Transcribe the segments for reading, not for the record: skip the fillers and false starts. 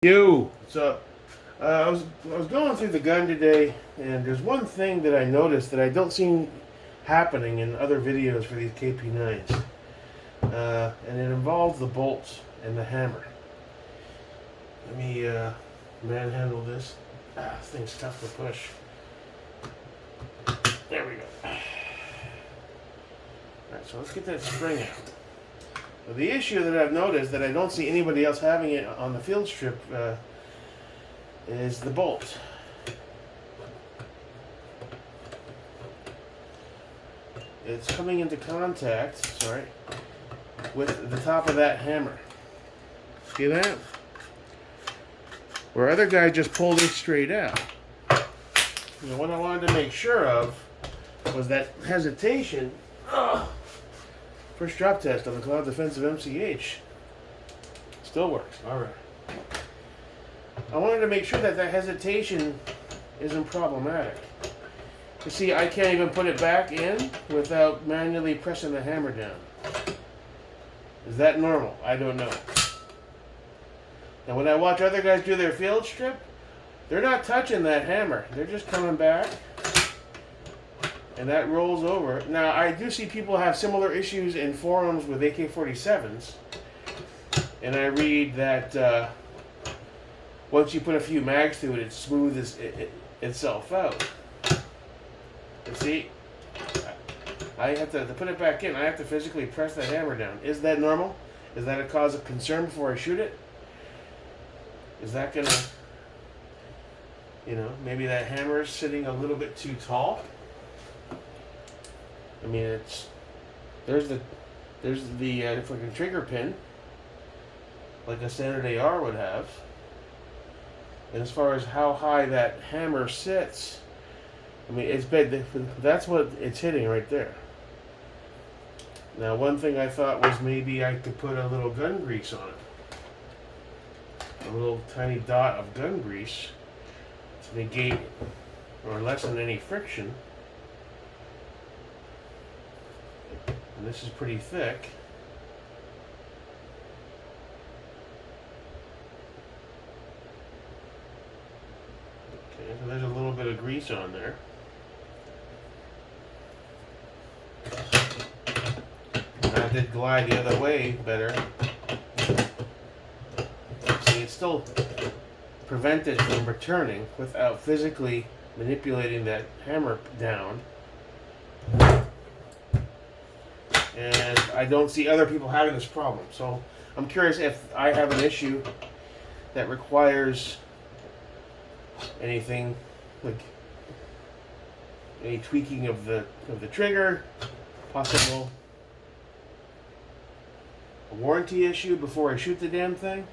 So I was going through the gun today, and there's one thing that I noticed that I don't see happening in other videos for these KP9s, and it involves the bolts and the hammer. Let me manhandle this. This thing's tough to push. There we go. Alright, so let's get that spring out. Well, the issue that I've noticed that I don't see anybody else having it on the field strip is the bolt. It's coming into contact, with the top of that hammer. See that? Where other guys just pulled it straight out. And what I wanted to make sure of was that hesitation. First drop test on the Cloud Defensive MCH. Still works. Alright. I wanted to make sure that that hesitation isn't problematic. You see, I can't even put it back in without manually pressing the hammer down. Is that normal? I don't know. And when I watch other guys do their field strip, they're not touching that hammer. They're just coming back, and that rolls over. Now, I do see people have similar issues in forums with AK-47s, and I read that once you put a few mags through it, it smooths itself out. And see, I have to put it back in. I have to physically press the hammer down. Is that normal? Is that a cause of concern before I shoot it? Is that gonna, maybe that hammer is sitting a little bit too tall? I mean, there's the freaking trigger pin, like a standard AR would have. And as far as how high that hammer sits, I mean, it's bad. That's what it's hitting right there. Now, one thing I thought was maybe I could put a little gun grease on it. A little tiny dot of gun grease to negate or lessen any friction. And this is pretty thick. Okay, so there's a little bit of grease on there. I did glide the other way better. See, it's still prevented from returning without physically manipulating that hammer down. And I don't see other people having this problem. So I'm curious if I have an issue that requires anything like any tweaking of the trigger, possible a warranty issue before I shoot the damn thing.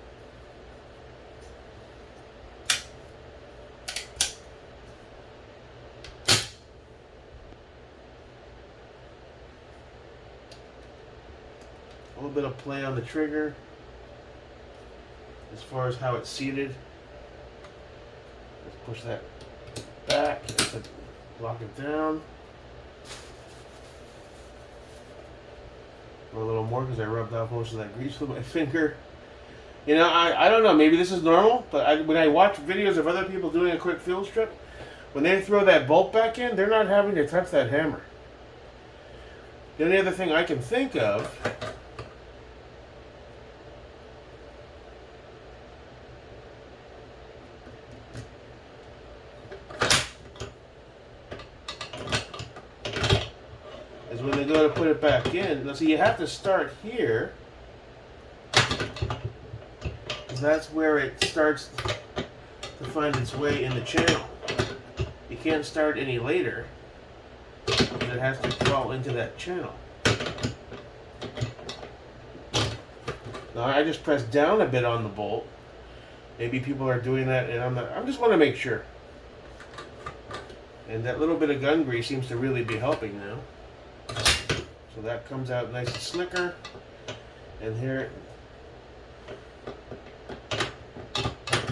A little bit of play on the trigger as far as how it's seated. Let's push that back and lock it down. A little more because I rubbed off most of that grease with my finger. I don't know, maybe this is normal, but when I watch videos of other people doing a quick field strip, when they throw that bolt back in, they're not having to touch that hammer. The only other thing I can think of is when they go to put it back in. Now, see, you have to start here, because that's where it starts to find its way in the channel. You can't start any later, because it has to fall into that channel. Now, I just pressed down a bit on the bolt. Maybe people are doing that, and I'm not. I just want to make sure. And that little bit of gun grease seems to really be helping now. So that comes out nice and slicker. And here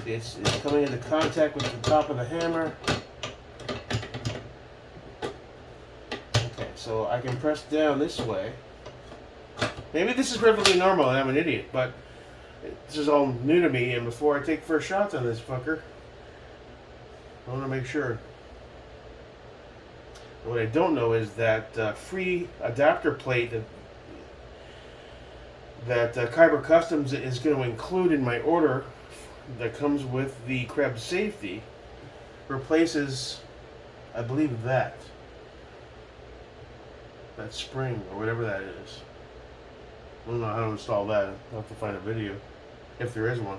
it's coming into contact with the top of the hammer. Okay, so I can press down this way. Maybe this is perfectly normal and I'm an idiot, but this is all new to me, and before I take first shots on this fucker, I want to make sure. What I don't know is that free adapter plate that Kyber Customs is going to include in my order that comes with the Krebs safety replaces, I believe, that spring or whatever that is. I don't know how to install that. I'll have to find a video if there is one.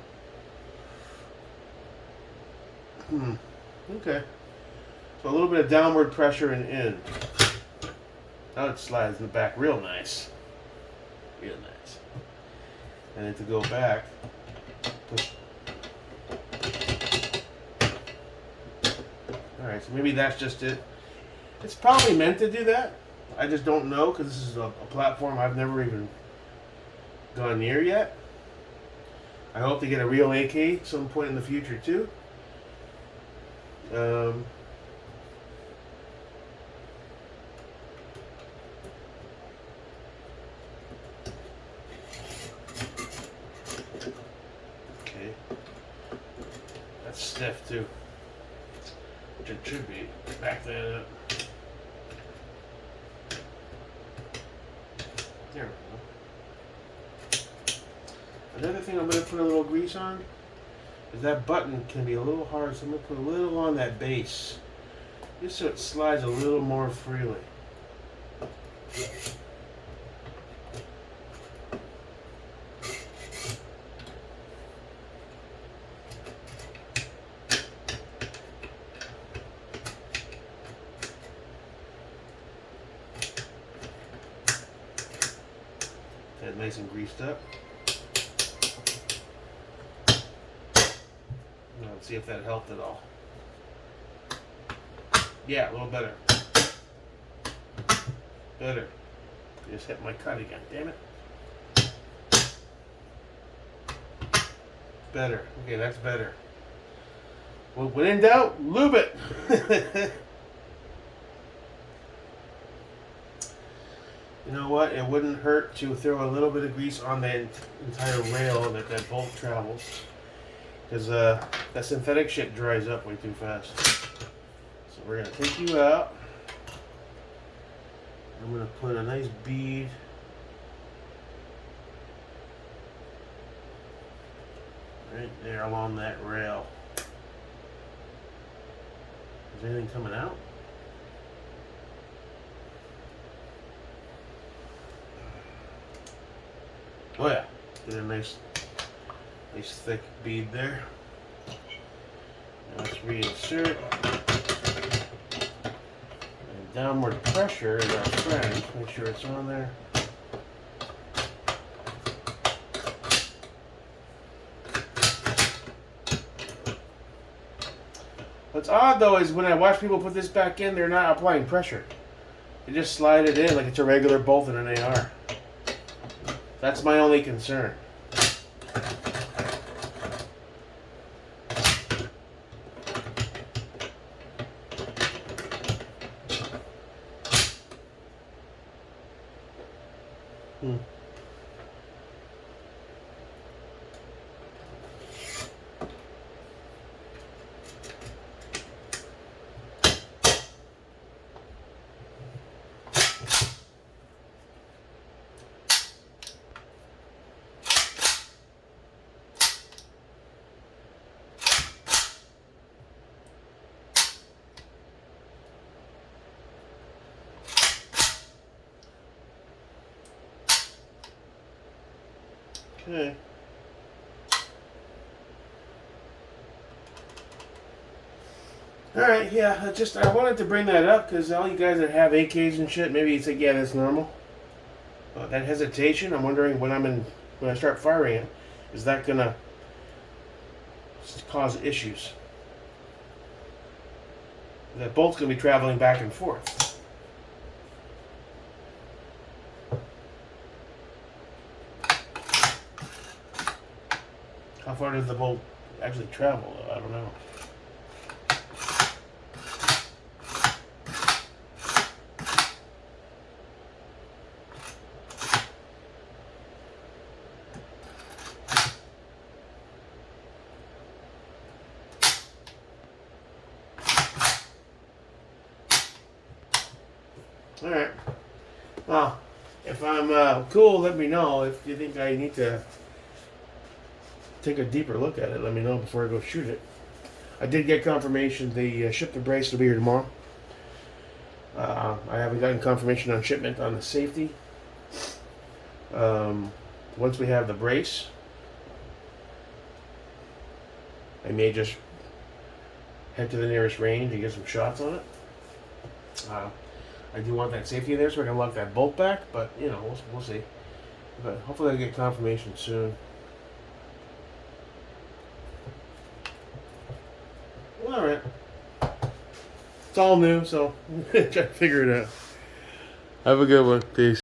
Okay. So a little bit of downward pressure and in. Now it slides in the back real nice. Real nice. And then to go back, alright, so maybe that's just it. It's probably meant to do that. I just don't know because this is a platform I've never even gone near yet. I hope to get a real AK some point in the future too. Okay, that's stiff too, which it should be. Back that up. There we go. Another thing I'm going to put a little grease on is that button can be a little hard, so I'm going to put a little on that base, just so it slides a little more freely. That nice and greased up. Let's see if that helped at all. Yeah, a little better. Better. Just hit my cut again, damn it. Better. Okay, that's better. Well, when in doubt, lube it. You know what? It wouldn't hurt to throw a little bit of grease on the entire rail that bolt travels. Because that synthetic shit dries up way too fast. So we're going to take you out. I'm going to put a nice bead right there along that rail. Is anything coming out? Oh yeah, get a nice thick bead there. Now let's reinsert. And downward pressure is our friend. Make sure it's on there. What's odd though is when I watch people put this back in, they're not applying pressure. They just slide it in like it's a regular bolt in an AR. That's my only concern. Okay. Alright, yeah, I wanted to bring that up because all you guys that have AKs and shit, maybe you think, yeah, that's normal. That hesitation, I'm wondering when I start firing it, is that gonna cause issues? That bolt's gonna be traveling back and forth. How far does the bolt actually travel, though? I don't know. All right. Well, if I'm cool, let me know. If you think I need to take a deeper look at it, let me know before I go shoot it. I did get confirmation the ship the brace will be here tomorrow. I haven't gotten confirmation on shipment on the safety. Once we have the brace, I may just head to the nearest range and get some shots on it. I do want that safety there so I can lock that bolt back, but you know, we'll see. But hopefully I'll get confirmation soon. Well, alright. It's all new, so try to figure it out. Have a good one. Peace.